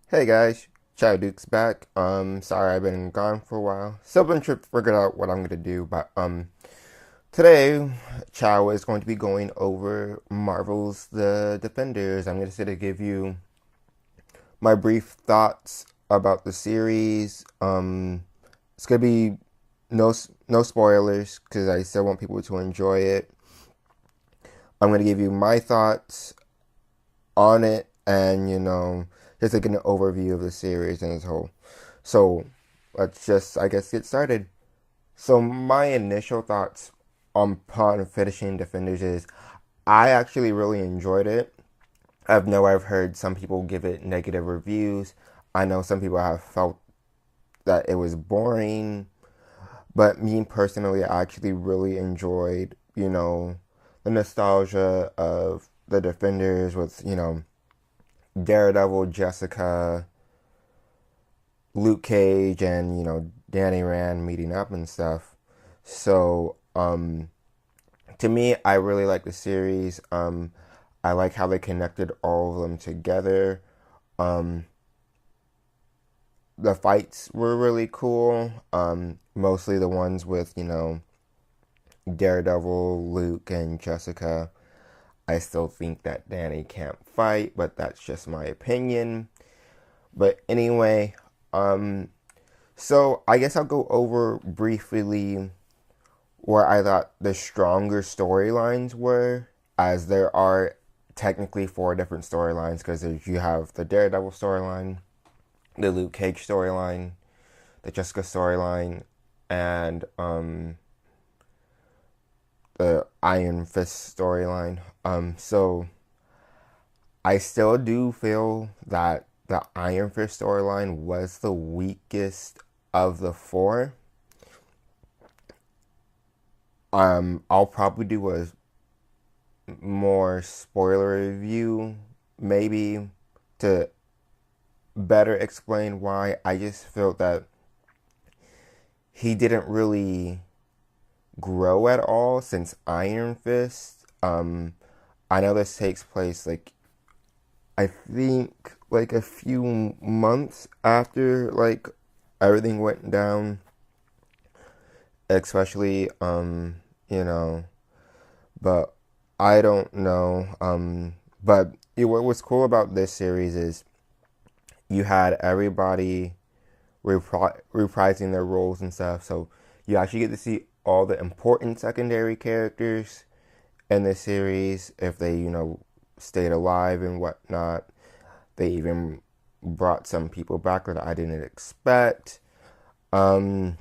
Hey guys, Chow Duke's back. Sorry I've been gone for a while. Still been trying to figure out what I'm gonna do, but today Chow is going to be going over Marvel's The Defenders. I'm gonna sort of give you my brief thoughts about the series. It's gonna be no spoilers because I still want people to enjoy it. I'm gonna give you my thoughts on it and just like an overview of the series and as a whole. So let's just I guess get started. So my initial thoughts upon finishing Defenders is I actually really enjoyed it. I've heard some people give it negative reviews. I know some people have felt that it was boring, but me personally I actually really enjoyed, the nostalgia of the Defenders with, Daredevil, Jessica, Luke Cage, and Danny Rand meeting up and stuff. So to me, I really like the series. I like how they connected all of them together. Um, the fights were really cool. Mostly the ones with Daredevil, Luke, and Jessica. I still think that Danny can't fight, but that's just my opinion. But anyway, um, so I guess I'll go over briefly where I thought the stronger storylines were, as there are technically four different storylines because you have the Daredevil storyline, the Luke Cage storyline, the Jessica storyline, and the Iron Fist storyline. So I still do feel that the Iron Fist storyline was the weakest of the four. I'll probably do a more spoiler review, maybe, to better explain why. I just felt that he didn't really grow at all since Iron Fist. I know this takes place I think like a few months after everything went down, especially you know but I don't know. But what was cool about this series is you had everybody reprising their roles and stuff. So you actually get to see all the important secondary characters in the series if they, stayed alive and whatnot. They even brought some people back that I didn't expect. Um,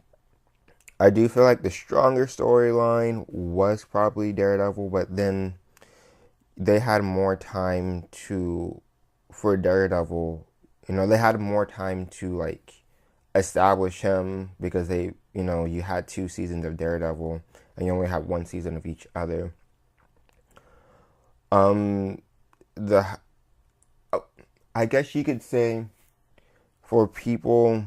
I do feel like the stronger storyline was probably Daredevil, but then they had more time to for Daredevil. They had more time to establish him because you had two seasons of Daredevil and you only had one season of each other. Um, the I guess you could say for people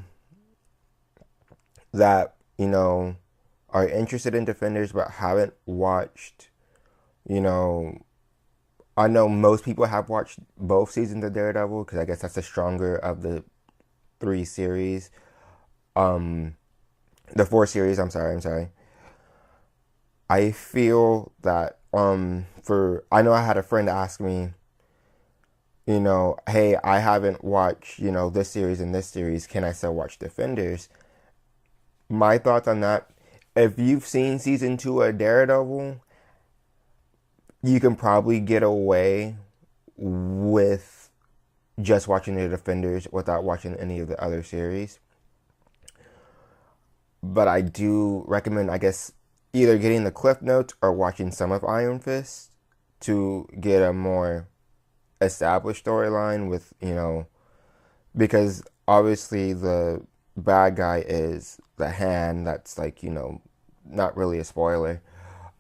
that are interested in Defenders but haven't watched, you know, I know most people have watched both seasons of Daredevil because I guess that's the stronger of the three series. Um, the four series. I'm sorry. I feel that for I know I had a friend ask me, hey, I haven't watched this series and this series. Can I still watch Defenders? My thoughts on that: if you've seen season two of Daredevil, you can probably get away with just watching the Defenders without watching any of the other series. But I do recommend, I guess, either getting the Cliff Notes or watching some of Iron Fist to get a more established storyline with, because obviously the bad guy is the Hand. That's not really a spoiler.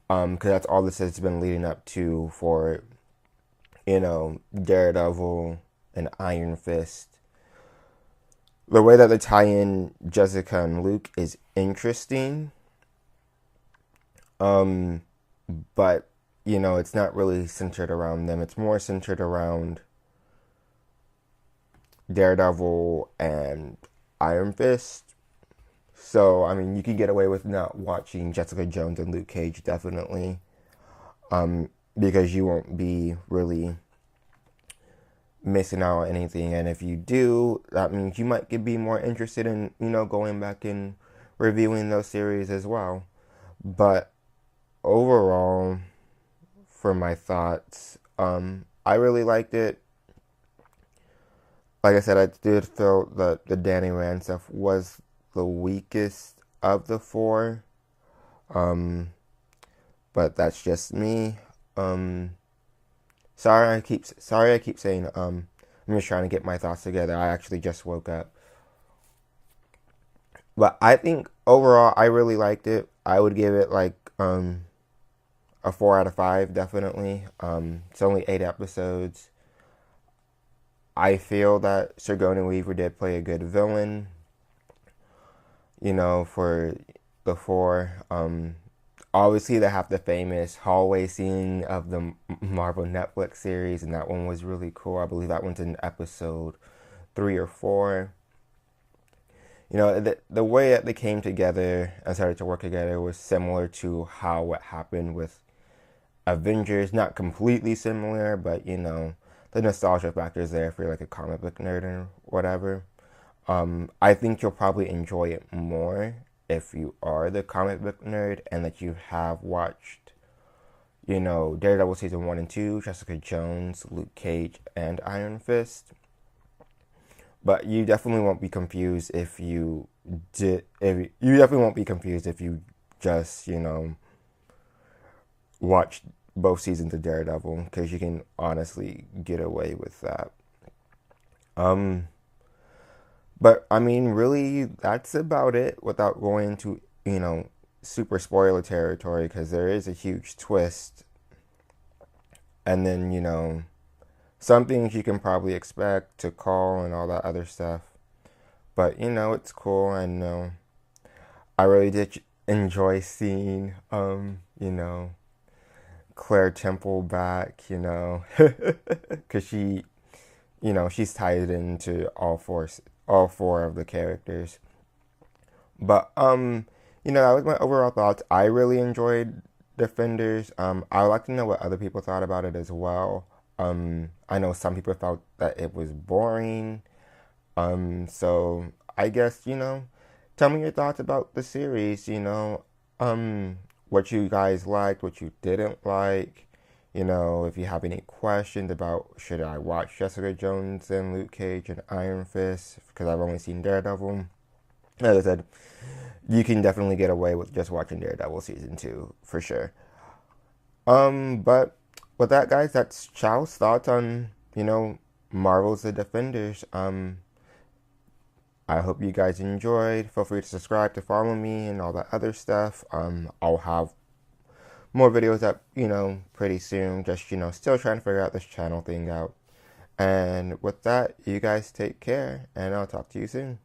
Because that's all this has been leading up to for, Daredevil and Iron Fist. The way that they tie in Jessica and Luke is interesting. Um, but it's not really centered around them. It's more centered around Daredevil and Iron Fist. So, I mean, you can get away with not watching Jessica Jones and Luke Cage, definitely. Because you won't be really missing out on anything. And if you do, that means you might be more interested in, going back and reviewing those series as well. But overall, for my thoughts, I really liked it. Like I said, I did feel that the Danny Rand stuff was the weakest of the four. But that's just me. Sorry I keep saying I'm just trying to get my thoughts together. I actually just woke up. But I think overall I really liked it. I would give it like a 4 out of 5 definitely. It's only 8 episodes. I feel that Sigourney Weaver did play a good villain, for the four. Obviously, they have the famous hallway scene of the Marvel Netflix series, and that one was really cool. I believe that one's in episode 3 or 4. The way that they came together and started to work together was similar to how what happened with Avengers. Not completely similar, but, the nostalgia factor is there if you're like a comic book nerd or whatever. I think you'll probably enjoy it more if you are the comic book nerd and that you have watched, Daredevil season 1 and 2, Jessica Jones, Luke Cage, and Iron Fist. But you definitely won't be confused if you definitely won't be confused if you just, watch both seasons of Daredevil, because you can honestly get away with that. But I mean, really, that's about it without going into, super spoiler territory, because there is a huge twist. And then, some things you can probably expect to call and all that other stuff. But, it's cool. I know. I really did enjoy seeing, Claire Temple back, because she, she's tied into all four of the characters. But that was my overall thoughts. I really enjoyed Defenders. I would like to know what other people thought about it as well. I know some people felt that it was boring. So I guess, tell me your thoughts about the series, what you guys liked, what you didn't like. If you have any questions about should I watch Jessica Jones and Luke Cage and Iron Fist, because I've only seen Daredevil. As I said, you can definitely get away with just watching Daredevil season 2 for sure. But with that, guys, that's Chow's thoughts on, Marvel's The Defenders. I hope you guys enjoyed. Feel free to subscribe to follow me and all that other stuff. I'll have more videos up, pretty soon. Just, still trying to figure out this channel thing out. And with that, you guys take care, and I'll talk to you soon.